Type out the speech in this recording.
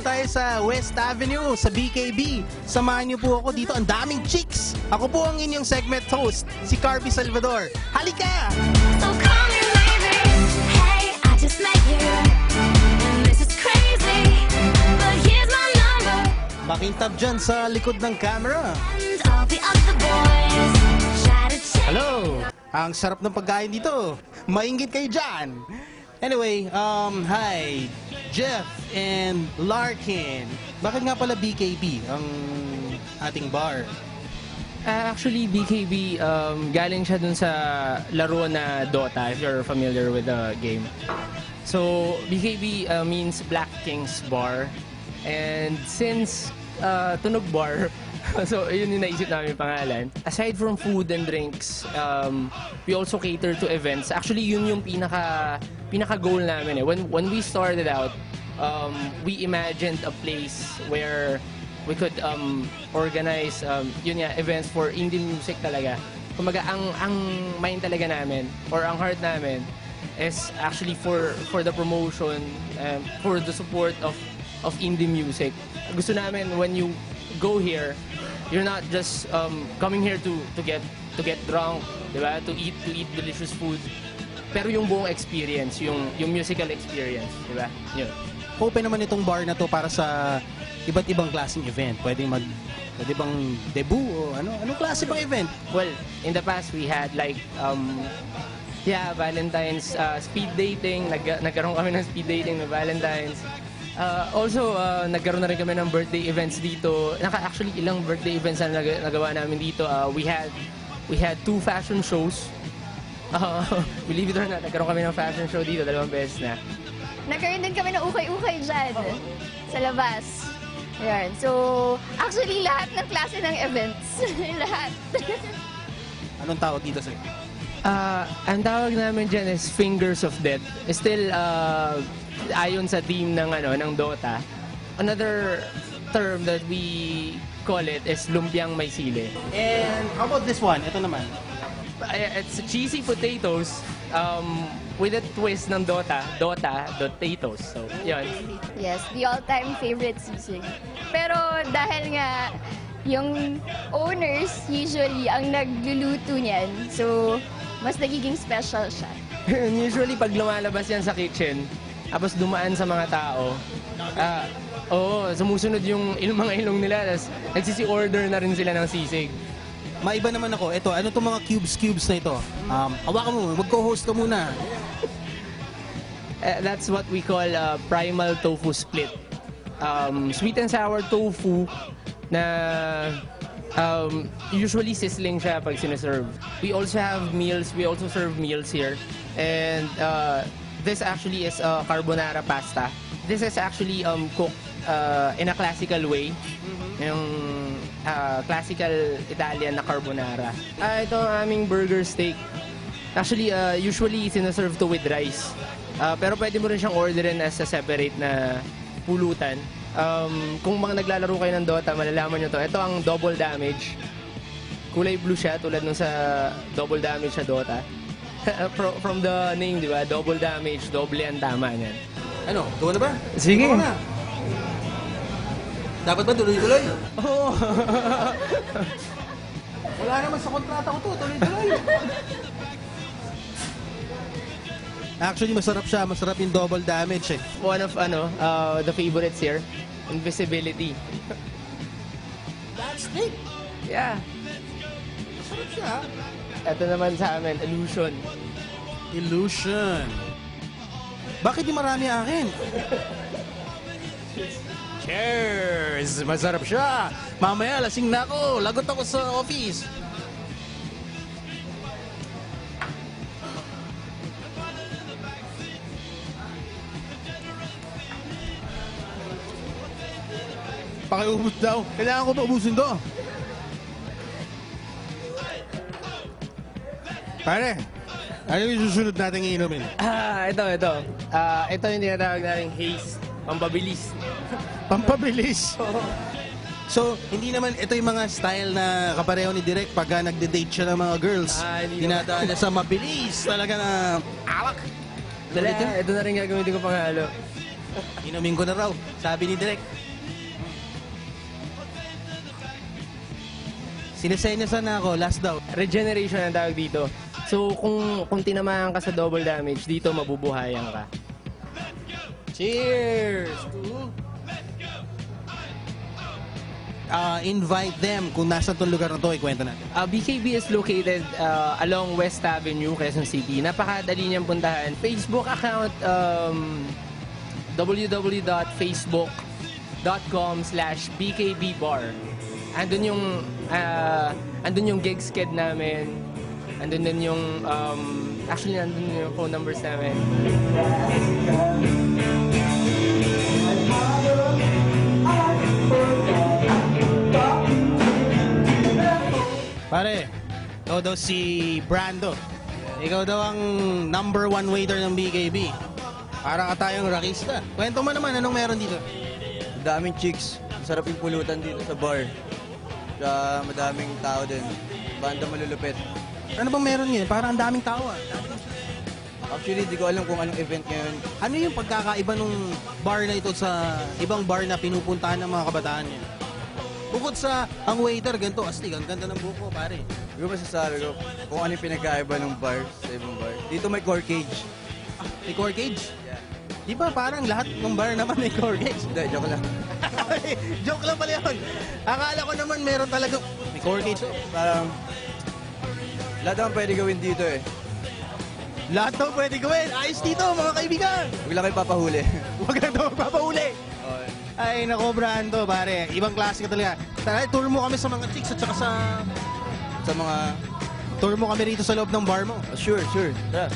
tayo sa West Avenue, sa BKB. Samahan niyo po ako dito. Ang daming chicks. Ako po ang inyong segment host, si Carby Salvador. Halika! So call me maybe. Hey, I just met you. And this is crazy. But here's my number. Makintab dyan sa likod ng camera. And all the other boys try to check. Hello! Ang sarap ng pagkain dito. Mainggit kayo dyan. Anyway, hi, Jeff and Larkin. Bakit nga pala BKB ang ating bar? Actually, BKB, galing siya dun sa laro na Dota, if you're familiar with the game. So, BKB means Black King's Bar. And since Tunog Bar, so yun yung naisip namin yung pangalan. Aside from food and drinks, we also cater to events. Actually, yun yung pinaka-goal namin eh. When we started out, we imagined a place where we could organize yun nga, events for indie music talaga. Kumaga, ang mind talaga namin, or ang heart namin, is actually for the promotion, for the support of indie music. Gusto namin when you go here, you're not just coming here to get drunk, di ba? To eat delicious food. Pero yung buong experience, yung musical experience, di ba? Yun. Open naman itong bar na to para sa iba't ibang klaseng event. Pwede bang debut o anong klase bang event? Well, in the past we had like Valentine's speed dating. Nagkaroon kami ng speed dating na Valentine's. Also, nagkaroon na rin kami ng birthday events dito. Actually, ilang birthday events na nagawa namin dito. We had 2 fashion shows. Believe it or not, nagkaroon kami ng fashion show dito, 2 beses na. Nagkaroon din kami ng ukay-ukay dyan sa labas. Ayan. So, actually, lahat ng klase ng events. Lahat. Anong tawag dito sa'yo? Ang tawag namin dyan is Fingers of Death. Still, ayon sa team ng Dota. Another term that we call it is Lumpiang May Sili. And how about this one? Ito naman. It's cheesy potatoes with a twist ng Dota potatoes. So, yun. Yes, the all-time favorite sisig. Pero dahil nga yung owners usually ang nagluluto niyan, so mas nagiging special siya. Usually, pag lumalabas yan sa kitchen, tapos dumaan sa mga tao, sumusunod yung mga ilong nila, tapos nagsisi-order na rin sila ng sisig. Maiba naman ako. Ito, ano itong mga cubes na ito? Hawakan mo, mag-co-host ka muna. That's what we call primal tofu split. Sweet and sour tofu na usually sizzling siya pag sinaserve. We also have meals. We also serve meals here. And this actually is carbonara pasta. This is actually cooked in a classical way. Yung classical Italian na carbonara. Ito ang aming burger steak. Actually, usually sinaserve to with rice. Pero pwede mo rin siyang orderin as a separate na pulutan. Kung mga naglalaro kayo ng Dota, malalaman nyo to. Ito ang double damage. Kulay blue siya tulad nung sa double damage sa Dota. From the name, di ba? Double damage, doble ang tama niyan. Ano? Gawa na ba? Sige. Gawa na. Dapat ba tuloy-tuloy? Oo. Wala naman sa kontrata ko to. Tuloy-tuloy. Actually, masarap siya. Masarap yung double damage eh. One of the favorites here, invisibility. That's it. Yeah. Masarap siya. Ito naman sa amin, illusion. Illusion. Bakit di marami akin? Cheers! Masarap siya. Mamaya, lasing na ako. Lagot ako sa office. Pakiubos daw. Kailangan ko pa ubusin to. Pare, ano yung susunod natin iinumin? Ito. Ito yung tinatawag natin haze. Pampabilis. Pampabilis. So, hindi naman ito yung mga style na kapareho ni Direk pagka nagde-date siya ng mga girls. Dinadaan niya sa mabilis talaga na alak. Ito na rin gagamitin ko panghalo. Inumin ko na raw, sabi ni Direk. Sinesenyosan na ako, last daw. Regeneration ang tawag dito. So, kung tinamaan ka sa double damage, dito mabubuhayan ka. Cheers! Invite them kung nasa itong lugar na to, ikwento natin. BKB is located along West Avenue, Quezon City. Napakadali niyang puntahan. Facebook account, www.facebook.com/bkbbar. Andun yung gig sked namin. Andun din yung, actually andun yung phone numbers namin. Pare, ikaw daw si Brando. Ikaw daw ang number 1 waiter ng BKB. Para ka tayong rakista. Kwento mo naman, anong meron dito? Daming chicks. Masarap yung pulutan dito sa bar. Sa madaming tao din. Banda malulupit. Ano bang meron ngayon? Parang ang daming tao ah. Actually, di ko alam kung anong event ngayon. Ano yung pagkakaiba nung bar na ito sa ibang bar na pinupuntahan ng mga kabataan niya? Bukod sa ang waiter, ganito, astig, ang ganda ng buko, pare. Di ko masasabi ko kung ano yung pinagkaiba ng bar sa ibang bar. Dito may core cage. May core cage? Di ba parang lahat ng bar naman may core cage? Hindi, joke lang. Joke lang pala yun. Akala ko naman meron talaga may core cage. Parang lahat naman pwede gawin dito eh. Lahat daw pwede gawin. Ayos dito, mga kaibigan. Huwag lang kayo papahuli. Huwag na daw magpapauli. Okay. Ay, nako, Brando, pare. Ibang klase ka talaga. Tara, tour mo kami sa mga chicks at saka sa... Sa mga... Tour mo kami rito sa loob ng bar mo. Sure. Tara.